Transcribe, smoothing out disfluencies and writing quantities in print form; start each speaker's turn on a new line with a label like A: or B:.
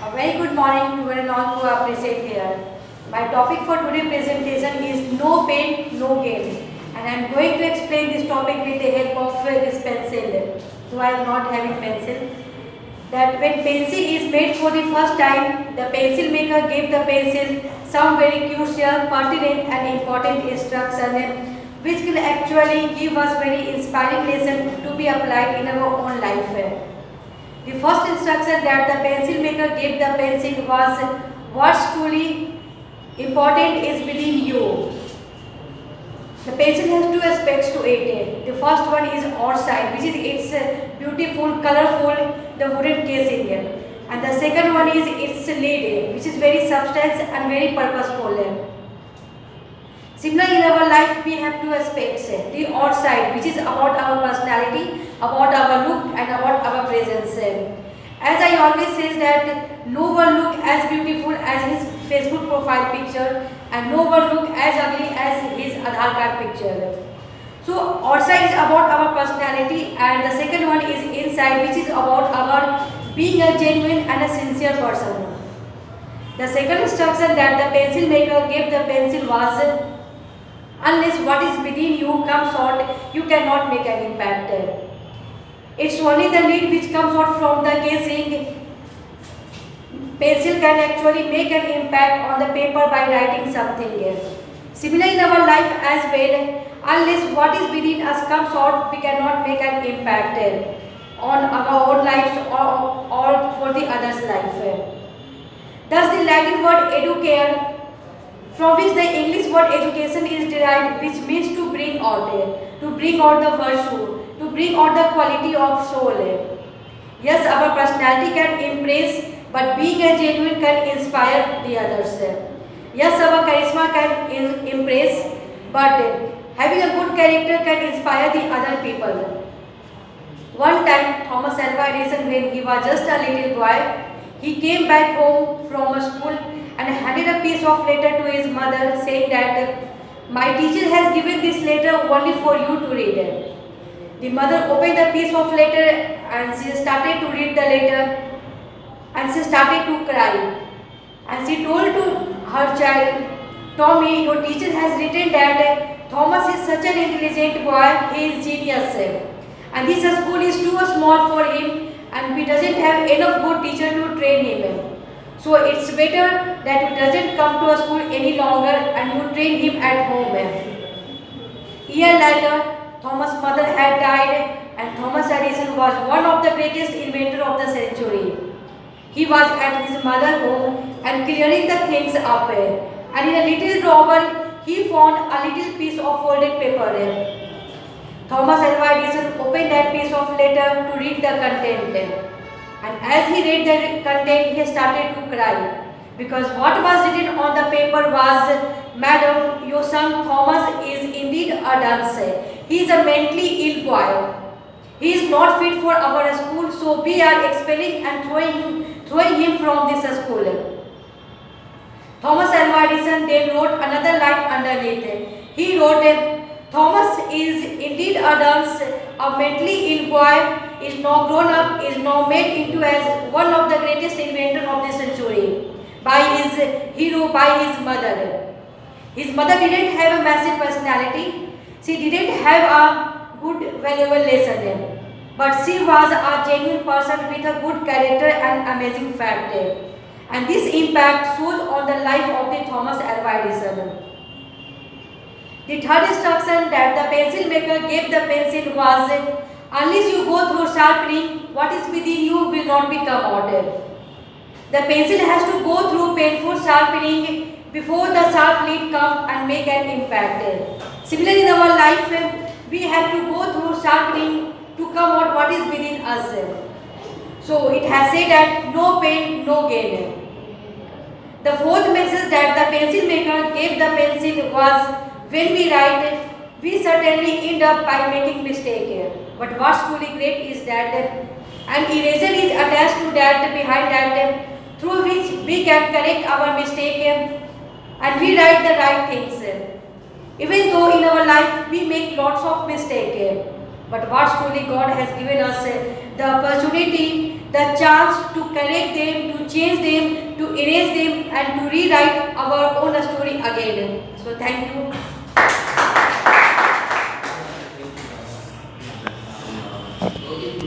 A: A very good morning to one and all who are present here. My topic for today's presentation is no pain, no gain. And I am going to explain this topic with the help of this pencil. So I am not having pencil. That when pencil is made for the first time, the pencil maker gave the pencil some very crucial, pertinent and important instruction which can actually give us very inspiring lesson to be applied in our own life. The first instruction that the pencil maker gave the pencil was what's truly important is within you. The pencil has two aspects to it. The first one is outside, which is its beautiful, colorful, the wooden casing. And the second one is its lid, which is very substance and very purposeful. Similarly, in our life, we have two aspects. The outside, which is about our personality, about our look and about our presence. As I always say that no one look as beautiful as his Facebook profile picture and no one look as ugly as his Aadhaar card picture. So outside is about our personality and the second one is inside, which is about our being a genuine and a sincere person. The second instruction that the pencil maker gave the pencil was unless what is within you comes out, you cannot make an impact. It's only the lid which comes out from the casing. Pencil can actually make an impact on the paper by writing something. Similarly in our life as well, unless what is within us comes out, we cannot make an impact on our own lives or for the others' life. Thus the Latin word educare, from which the English word education is derived, which means to bring out the virtue, to bring out the quality of soul. Yes, our personality can impress, but being a genuine can inspire the others. Yes, our charisma can impress, but having a good character can inspire the other people. One time, Thomas Alva Edison, when he was just a little boy, he came back home from a school and handed a piece of letter to his mother saying that my teacher has given this letter only for you to read. The mother opened the piece of letter and she started to read the letter and she started to cry. And she told to her child, Tommy, your teacher has written that Thomas is such an intelligent boy, he is genius. And this school is too small for him and we doesn't have enough good teacher to train him. So it's better that you doesn't come to a school any longer and you train him at home. Year later, Thomas' mother had died and Thomas Edison was one of the greatest inventor of the century. He was at his mother's home and clearing the things up. And in a little drawer, he found a little piece of folded paper. Thomas Alva Edison opened that piece of letter to read the content. And as he read the content, he started to cry. Because what was written on the paper was, Madam, your son Thomas is indeed a dunce. He is a mentally ill boy. He is not fit for our school, so we are expelling and throwing him from this school. Thomas Alva Edison then wrote another line underneath. He wrote, Thomas is indeed a dunce, a mentally ill boy, is now grown up, is now made into as one of the greatest inventors of the century by his hero, by his mother. His mother didn't have a massive personality. She didn't have a good, valuable lesson. But she was a genuine person with a good character and amazing fact. And this impact shows on the life of the Thomas Alva Edison. The third instruction that the pencil maker gave the pencil was, unless you go through sharpening, what is within you will not be come out. The pencil has to go through painful sharpening before the sharp lead come and make an impact. Similarly in our life, we have to go through sharpening to come out what is within us. So it has said that no pain, no gain. The fourth message that the pencil maker gave the pencil was, when we write, we certainly end up by making mistake. But what's truly great is that an eraser is attached to that, behind that, through which we can correct our mistake and rewrite the right things. Even though in our life we make lots of mistakes, but what truly God has given us the opportunity, the chance to correct them, to change them, to erase them, and to rewrite our own story again. So thank you.